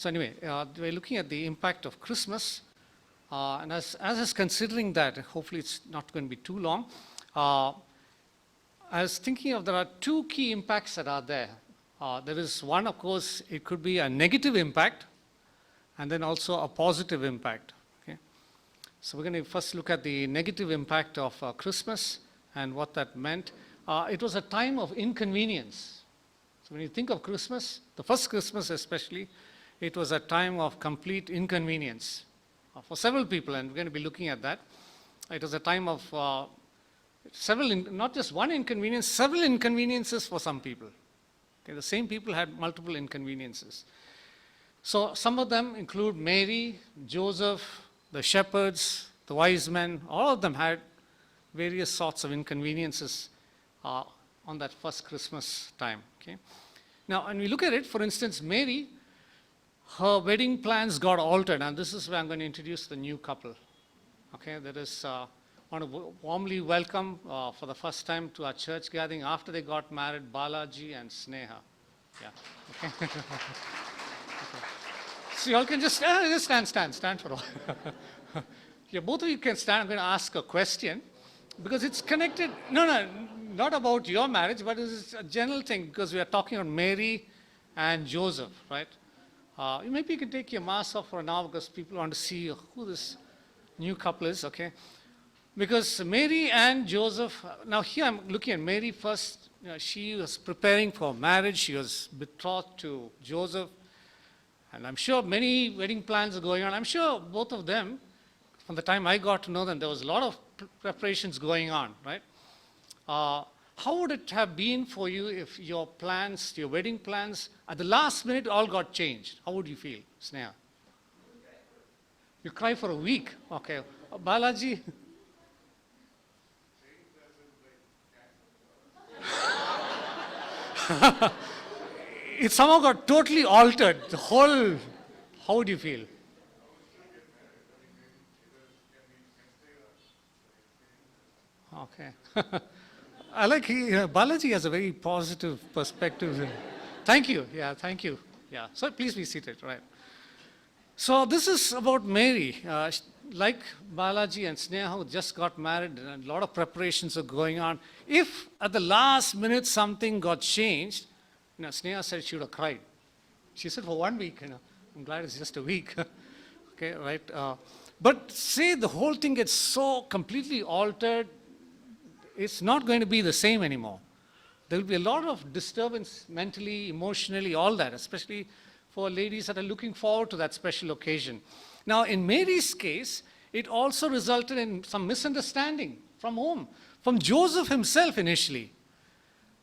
So anyway, we're looking at the impact of Christmas. And as is considering that, hopefully it's not going to be too long, I was thinking of there are two key impacts that are there. There is one, of course, it could be a negative impact, and then also a positive impact. Okay? So we're going to first look at the negative impact of Christmas and what that meant. It was a time of inconvenience. So when you think of Christmas, the first Christmas especially, it was a time of complete inconvenience for several people, and we're going to be looking at that. It was a time of not just one inconvenience, several inconveniences for some people. Okay, the same people had multiple inconveniences. So some of them include Mary, Joseph, the shepherds, the wise men. All of them had various sorts of inconveniences on that first Christmas time. Okay? Now, when we look at it, for instance, Mary, her wedding plans got altered, and this is where I'm going to introduce the new couple. Okay, that is, I want to warmly welcome for the first time to our church gathering after they got married, Balaji and Sneha. Yeah. Okay. Okay. So you all can just stand for a while. Yeah, both of you can stand. I'm going to ask a question because it's connected. No, not about your marriage, but it's a general thing because we are talking on Mary and Joseph, right? Maybe you can take your mask off for now because people want to see who this new couple is, okay? Because Mary and Joseph, now here I'm looking at Mary first. You know, she was preparing for marriage. She was betrothed to Joseph. And I'm sure many wedding plans are going on. I'm sure both of them, from the time I got to know them, there was a lot of preparations going on, right? How would it have been for you if your plans, your wedding plans, at the last minute all got changed? How would you feel, Sneha? You cry for a week. Okay. Balaji? It somehow got totally altered. The whole, how would you feel? Okay. I like, Balaji has a very positive perspective. Thank you. Yeah, thank you. Yeah. So please be seated, right. So this is about Mary. Like Balaji and Sneha, who just got married, and a lot of preparations are going on. If at the last minute something got changed, Sneha said she would have cried. She said for 1 week, I'm glad it's just a week. Okay, right? But say the whole thing gets so completely altered, it's not going to be the same anymore. There will be a lot of disturbance mentally, emotionally, all that, especially for ladies that are looking forward to that special occasion. Now, in Mary's case, it also resulted in some misunderstanding. From whom? From Joseph himself initially.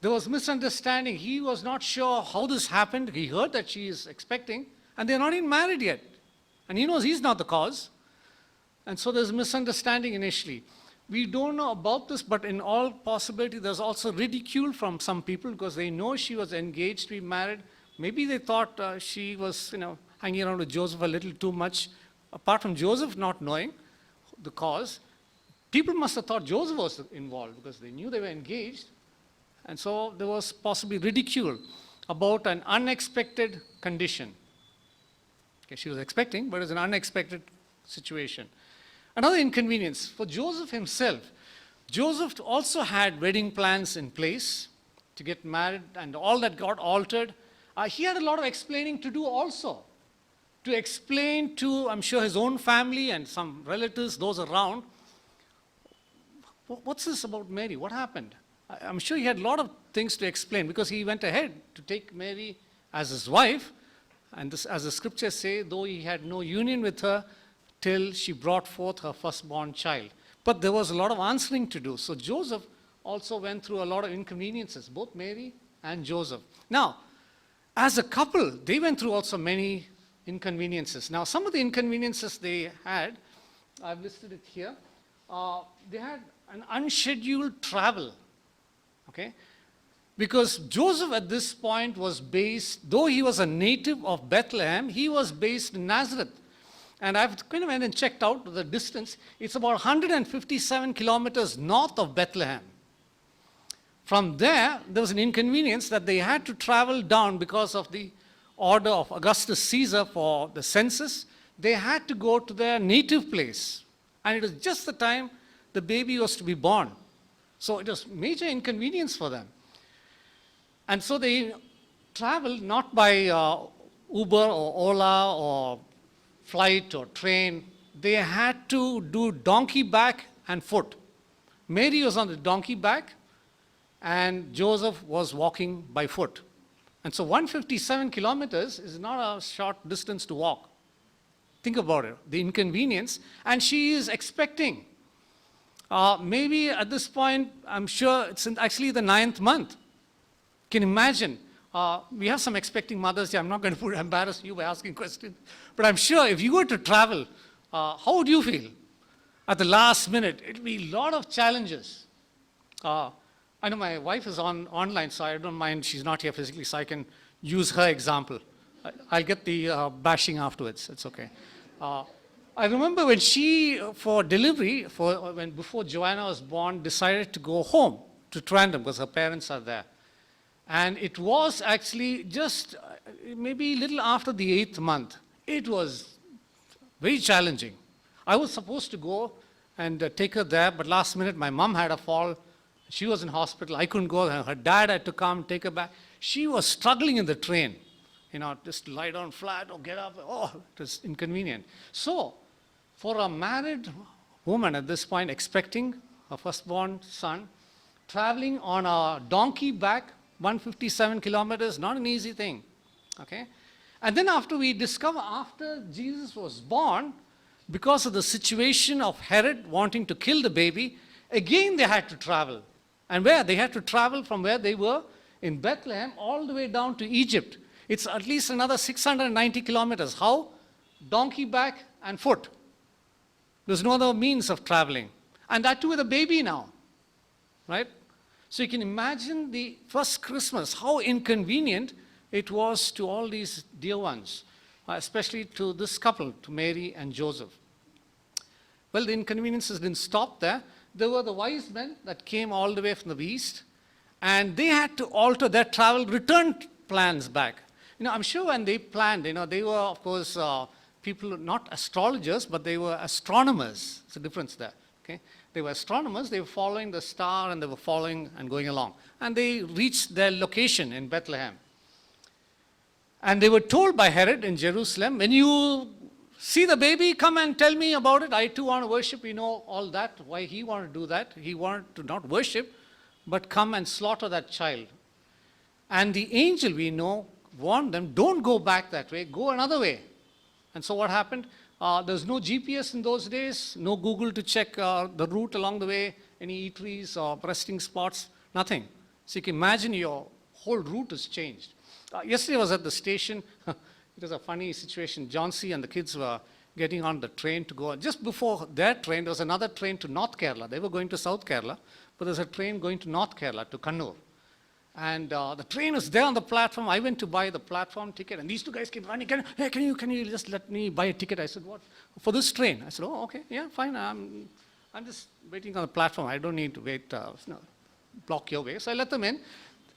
There was misunderstanding. He was not sure how this happened. He heard that she is expecting, and they're not even married yet. And he knows he's not the cause. And so there's misunderstanding initially. We don't know about this, but in all possibility, there's also ridicule from some people because they know she was engaged to be married. Maybe they thought she was, hanging around with Joseph a little too much. Apart from Joseph not knowing the cause, people must have thought Joseph was involved because they knew they were engaged. And so there was possibly ridicule about an unexpected condition. Okay, she was expecting, but it was an unexpected situation. Another inconvenience for Joseph himself. Joseph also had wedding plans in place to get married, and all that got altered. He had a lot of explaining to do also. To explain to, I'm sure, his own family and some relatives, those around, what's this about Mary? What happened? I'm sure he had a lot of things to explain because he went ahead to take Mary as his wife. And this, as the scriptures say, though he had no union with her till she brought forth her firstborn child. But there was a lot of answering to do. So Joseph also went through a lot of inconveniences, both Mary and Joseph. Now, as a couple, they went through also many inconveniences. Now, some of the inconveniences they had, I've listed it here. They had an unscheduled travel, okay? Because Joseph at this point was based, though he was a native of Bethlehem, he was based in Nazareth. And I've kind of went and checked out the distance. It's about 157 kilometers north of Bethlehem. From there was an inconvenience that they had to travel down because of the order of Augustus Caesar for the census, they had to go to their native place. And it was just the time the baby was to be born. So it was major inconvenience for them. And so they traveled not by Uber or Ola or flight or train. They had to do donkey back and foot. Mary was on the donkey back, and Joseph was walking by foot. And so 157 kilometers is not a short distance to walk. Think about it, the inconvenience. And she is expecting. Maybe at this point, I'm sure it's actually the 9th month. Can you imagine? We have some expecting mothers here. I'm not going to embarrass you by asking questions. But I'm sure if you were to travel, how would you feel? At the last minute, it would be a lot of challenges. I know my wife is online, so I don't mind she's not here physically, so I can use her example. I'll get the bashing afterwards. It's okay. I remember when she, for delivery, before Joanna was born, decided to go home to Trandom because her parents are there. And it was actually just maybe a little after the 8th month. It was very challenging. I was supposed to go and take her there, but last minute my mom had a fall. She was in hospital. I couldn't go. Her dad had to come take her back. She was struggling in the train. Just lie down flat or get up. Oh, it was inconvenient. So, for a married woman at this point, expecting her firstborn son, traveling on a donkey back, 157 kilometers, not an easy thing. Okay? And then after Jesus was born, because of the situation of Herod wanting to kill the baby, again they had to travel. And where? They had to travel from where they were in Bethlehem all the way down to Egypt. It's at least another 690 kilometers. How? Donkey back and foot. There's no other means of traveling. And that too with a baby now. Right? So you can imagine the first Christmas, how inconvenient it was to all these dear ones, especially to this couple, to Mary and Joseph. Well, the inconveniences didn't stop there. There were the wise men that came all the way from the east, and they had to alter their travel return plans back. I'm sure when they planned, they were, of course, people, not astrologers, but they were astronomers. There's a difference there. Okay? They were astronomers. They were following the star, and they were following and going along. And they reached their location in Bethlehem. And they were told by Herod in Jerusalem, when you see the baby, come and tell me about it. I too want to worship. We know all that, why he wanted to do that. He wanted to not worship, but come and slaughter that child. And the angel, we know, warned them, don't go back that way, go another way. And so what happened? There's no GPS in those days, no Google to check the route along the way, any eateries or resting spots, nothing. So you can imagine your whole route has changed. Yesterday I was at the station. It was a funny situation. John C. and the kids were getting on the train to go. Just before their train, there was another train to North Kerala. They were going to South Kerala, but there's a train going to North Kerala, to Kannur. And the train was there on the platform. I went to buy the platform ticket, and these two guys came running. Can you just let me buy a ticket? I said, what? For this train? I said, oh, okay, yeah, fine. I'm just waiting on the platform. I don't need to wait, block your way. So I let them in.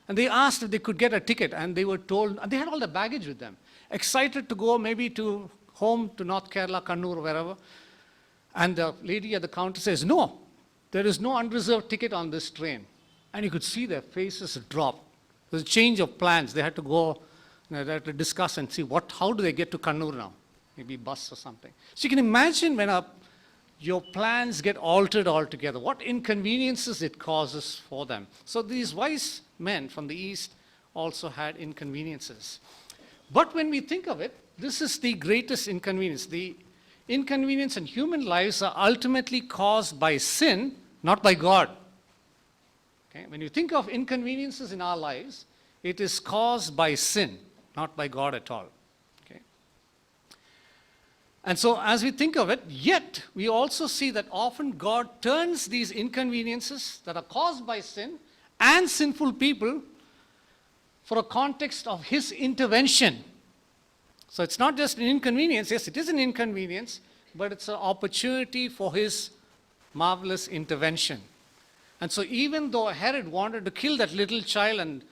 And they asked if they could get a ticket, and they were told, and they had all the baggage with them, excited to go maybe to home, to North Kerala, Kannur, wherever. And the lady at the counter says, no, there is no unreserved ticket on this train. And you could see their faces drop. There was a change of plans. They had to go, they had to discuss and see how do they get to Kannur now? Maybe bus or something. So you can imagine when your plans get altered altogether, what inconveniences it causes for them. So these wise men from the east also had inconveniences. But when we think of it, this is the greatest inconvenience. The inconvenience in human lives are ultimately caused by sin, not by God. Okay? When you think of inconveniences in our lives, it is caused by sin, not by God at all. Okay? And so as we think of it, yet we also see that often God turns these inconveniences that are caused by sin and sinful people for a context of his intervention. So it's not just an inconvenience. Yes, it is an inconvenience, but it's an opportunity for his marvelous intervention. And so even though Herod wanted to kill that little child and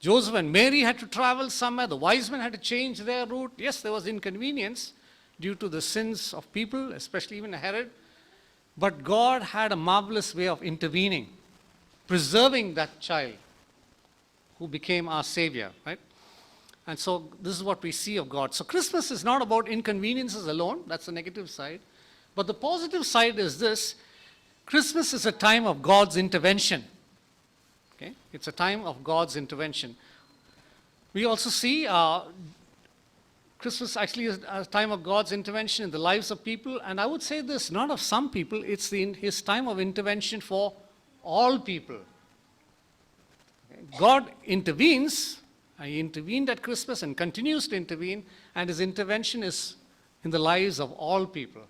Joseph and Mary had to travel somewhere. The wise men had to change their route. Yes, there was inconvenience due to the sins of people, especially even Herod. But God had a marvelous way of intervening, preserving that child who became our Savior, right? And so this is what we see of God. So Christmas is not about inconveniences alone. That's the negative side. But the positive side is this. Christmas is a time of God's intervention. Okay? It's a time of God's intervention. We also see Christmas actually is a time of God's intervention in the lives of people. And I would say this, not of some people, it's his time of intervention for all people. Okay? God intervenes. He intervened at Christmas and continues to intervene. And his intervention is in the lives of all people.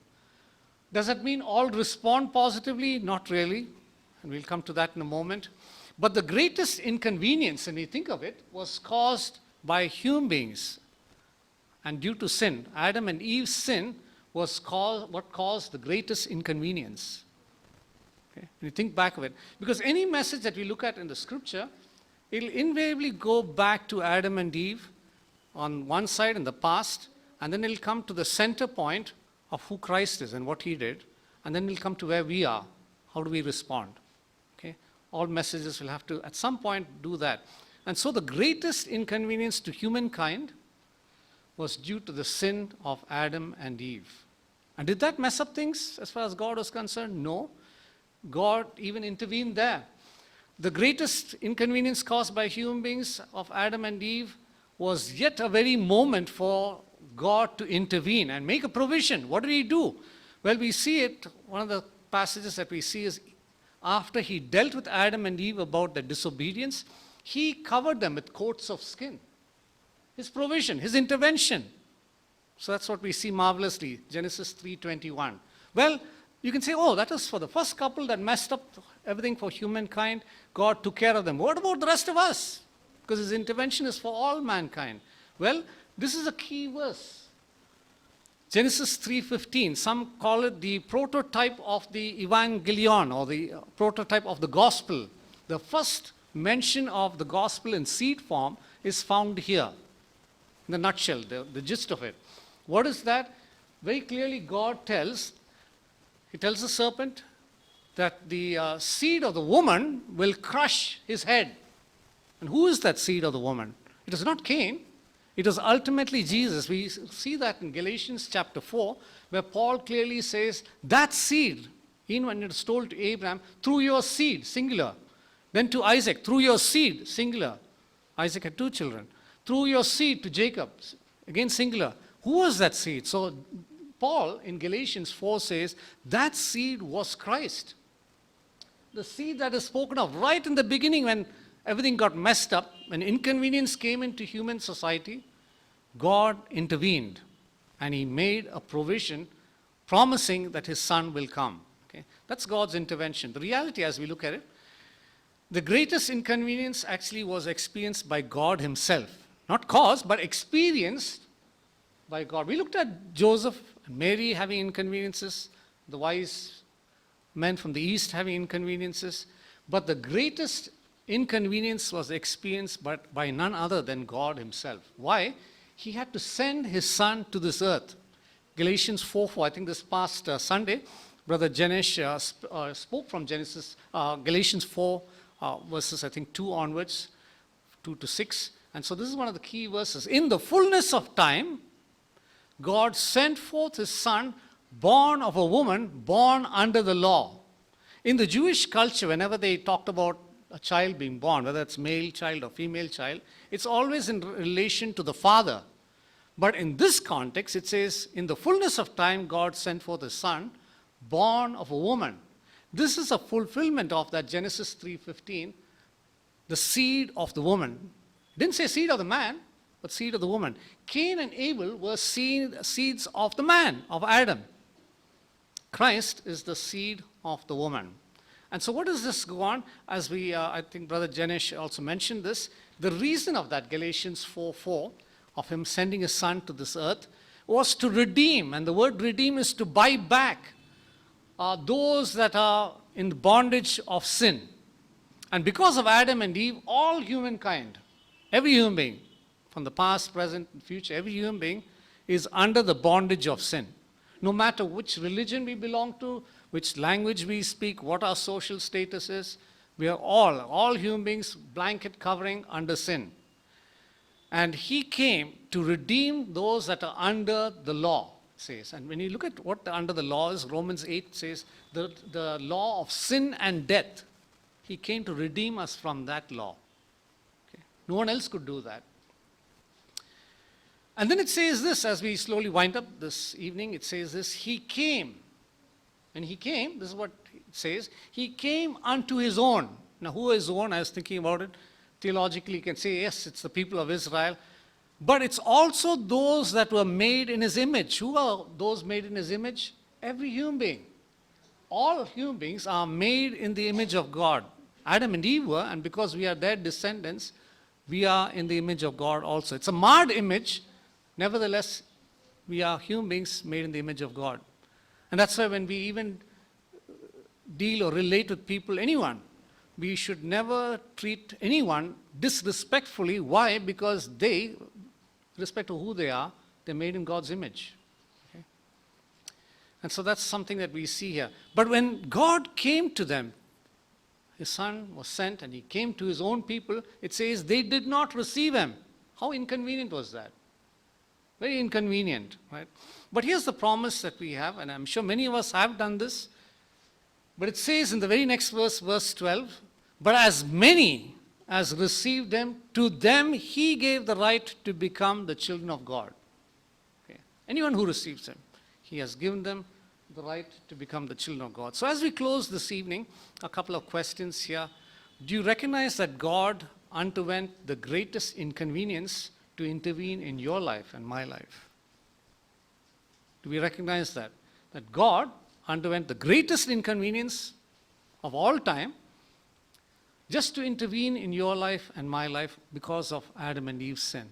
Does that mean all respond positively? Not really. And we'll come to that in a moment. But the greatest inconvenience, when we think of it, was caused by human beings. And due to sin, Adam and Eve's sin was what caused the greatest inconvenience. Okay? When you think back of it. Because any message that we look at in the scripture, it'll invariably go back to Adam and Eve on one side in the past, and then it'll come to the center point of who Christ is and what he did, and then we'll come to where we are. How do we respond? Okay? All messages will have to, at some point, do that. And so the greatest inconvenience to humankind was due to the sin of Adam and Eve. And did that mess up things as far as God was concerned? No. God even intervened there. The greatest inconvenience caused by human beings of Adam and Eve was yet a very moment for God to intervene and make a provision. What did he do? Well, we see it, one of the passages that we see is after he dealt with Adam and Eve about their disobedience, he covered them with coats of skin. His provision, his intervention. So that's what we see marvelously, Genesis 3:21. Well, you can say, oh, that was for the first couple that messed up everything for humankind. God took care of them. What about the rest of us? Because his intervention is for all mankind. Well, this is a key verse. Genesis 3:15, some call it the prototype of the Evangelion, or the prototype of the gospel. The first mention of the gospel in seed form is found here. In the nutshell, the gist of it. What is that? Very clearly God tells, he tells the serpent that the seed of the woman will crush his head. And who is that seed of the woman? It is not Cain. It is ultimately Jesus. We see that in Galatians chapter 4, where Paul clearly says, that seed, even when it is told to Abraham, through your seed, singular. Then to Isaac, through your seed, singular. Isaac had 2 children. Through your seed to Jacob, again singular. Who was that seed? So Paul in Galatians 4 says, that seed was Christ. The seed that is spoken of right in the beginning when everything got messed up, when inconvenience came into human society, God intervened and he made a provision promising that his son will come. Okay? That's God's intervention. The reality as we look at it, the greatest inconvenience actually was experienced by God himself. Not caused, but experienced by God. We looked at Joseph and Mary having inconveniences, the wise men from the east having inconveniences, but the greatest inconvenience was experienced by none other than God himself. Why? He had to send his son to this earth. Galatians 4:4, I think this past Sunday, Brother Janesh spoke from Galatians 4, verses I think 2 onwards, 2 to 6. And so this is one of the key verses. In the fullness of time, God sent forth his son, born of a woman, born under the law. In the Jewish culture, whenever they talked about a child being born, whether it's male child or female child, it's always in relation to the father. But in this context, it says, in the fullness of time, God sent forth his son, born of a woman. This is a fulfillment of that Genesis 3:15, the seed of the woman. It didn't say seed of the man, but seed of the woman. Cain and Abel were seeds of the man, of Adam. Christ is the seed of the woman. And so what does this go on? As I think Brother Janesh also mentioned this, the reason of that, Galatians 4:4, of him sending his son to this earth, was to redeem. And the word redeem is to buy back those that are in the bondage of sin. And because of Adam and Eve, all humankind, Every human being, from the past, present, and future, every human being is under the bondage of sin. No matter which religion we belong to, which language we speak, what our social status is, we are all human beings, blanket covering under sin. And he came to redeem those that are under the law, says. And when you look at what under the law is, Romans 8 says, the law of sin and death. He came to redeem us from that law. Okay? No one else could do that. And then it says this, as we slowly wind up this evening, it says this, he came. When he came, this is what it says, he came unto his own. Now, who is own? I was thinking about it. Theologically, you can say, yes, it's the people of Israel. But it's also those that were made in his image. Who are those made in his image? Every human being. All human beings are made in the image of God. Adam and Eve were, and because we are their descendants, we are in the image of God also. It's a marred image. Nevertheless, we are human beings made in the image of God. And that's why when we even deal or relate with people, anyone, we should never treat anyone disrespectfully. Why? Because they, with respect to who they are, they're made in God's image. Okay? And so that's something that we see here. But when God came to them, his son was sent and he came to his own people, it says they did not receive him. How inconvenient was that? Very inconvenient, right? But here's the promise that we have, and I'm sure many of us have done this. But it says in the very next verse, verse 12, but as many as received him, to them he gave the right to become the children of God. Okay. Anyone who receives him, he has given them the right to become the children of God. So as we close this evening, a couple of questions here. Do you recognize that God underwent the greatest inconvenience to intervene in your life and my life? Do we recognize that? That God underwent the greatest inconvenience of all time just to intervene in your life and my life because of Adam and Eve's sin,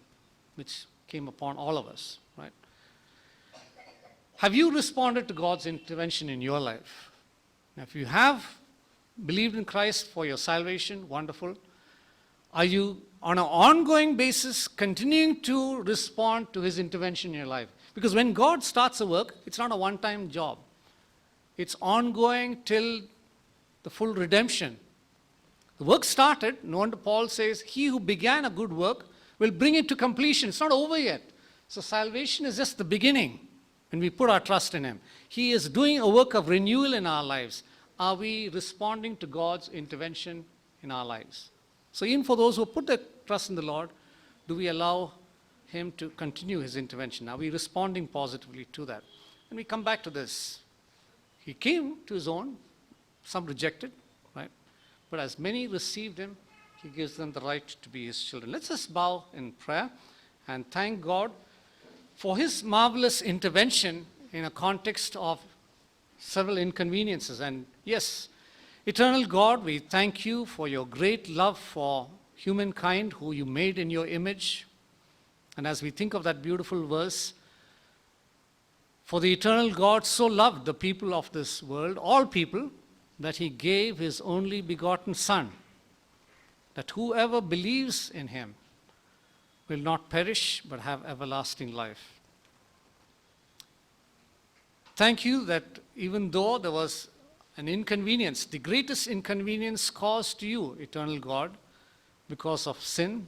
which came upon all of us, right? Have you responded to God's intervention in your life? Now, if you have believed in Christ for your salvation, wonderful. Are you on an ongoing basis continuing to respond to his intervention in your life? Because when God starts a work, it's not a one-time job. It's ongoing till the full redemption. The work started, no wonder Paul says, he who began a good work will bring it to completion. It's not over yet. So salvation is just the beginning when we put our trust in him. He is doing a work of renewal in our lives. Are we responding to God's intervention in our lives? So even for those who put their trust in the Lord, do we allow him to continue his intervention? Are we responding positively to that? And we come back to this. He came to his own, some rejected, right? But as many received him, he gives them the right to be his children. Let's just bow in prayer and thank God for his marvelous intervention in a context of several inconveniences. And yes, eternal God, we thank you for your great love for humankind who you made in your image. And as we think of that beautiful verse, for the eternal God so loved the people of this world, all people, that he gave his only begotten Son, that whoever believes in him will not perish but have everlasting life. Thank you that even though there was an inconvenience, the greatest inconvenience caused to you, eternal God, because of sin,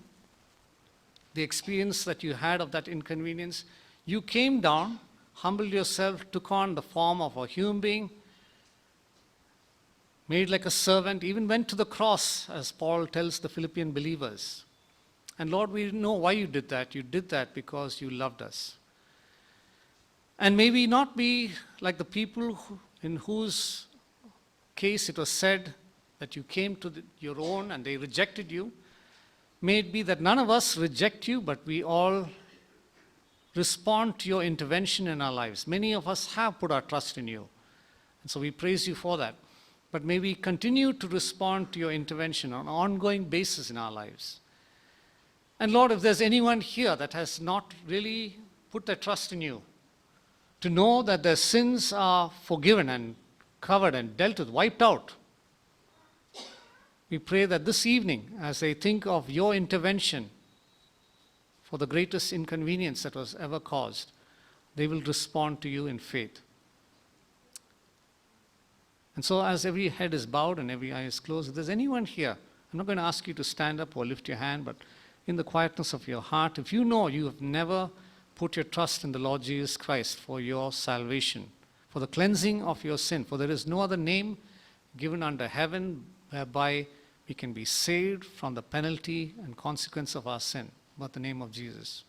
the experience that you had of that inconvenience, you came down, humbled yourself, took on the form of a human being, made like a servant, even went to the cross, as Paul tells the Philippian believers. And Lord, we know why you did that. You did that because you loved us. And may we not be like the people in whose case it was said that you came to your own and they rejected you. May it be that none of us reject you, but we all respond to your intervention in our lives. Many of us have put our trust in you. And so we praise you for that. But may we continue to respond to your intervention on an ongoing basis in our lives. And Lord, if there's anyone here that has not really put their trust in you, to know that their sins are forgiven and covered and dealt with, wiped out, we pray that this evening, as they think of your intervention for the greatest inconvenience that was ever caused, they will respond to you in faith. And so as every head is bowed and every eye is closed, if there's anyone here, I'm not going to ask you to stand up or lift your hand, but in the quietness of your heart, if you know you have never put your trust in the Lord Jesus Christ for your salvation, for the cleansing of your sin, for there is no other name given under heaven whereby we can be saved from the penalty and consequence of our sin, but the name of Jesus.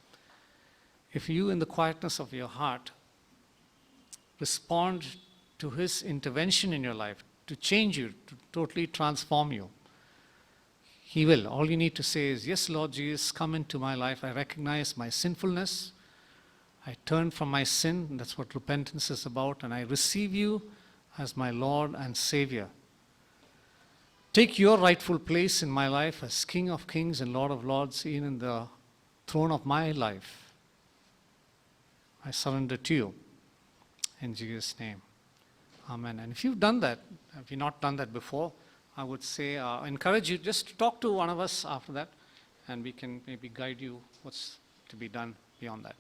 If you, in the quietness of your heart, respond to his intervention in your life to change you, to totally transform you, he will. All you need to say is, yes, Lord Jesus, come into my life. I recognize my sinfulness. I turn from my sin. And that's what repentance is about. And I receive you as my Lord and Savior. Take your rightful place in my life as King of Kings and Lord of Lords, even in the throne of my life. I surrender to you. In Jesus' name. Amen. And if you've done that, if you've not done that before, I would say, encourage you just to talk to one of us after that, and we can maybe guide you what's to be done beyond that.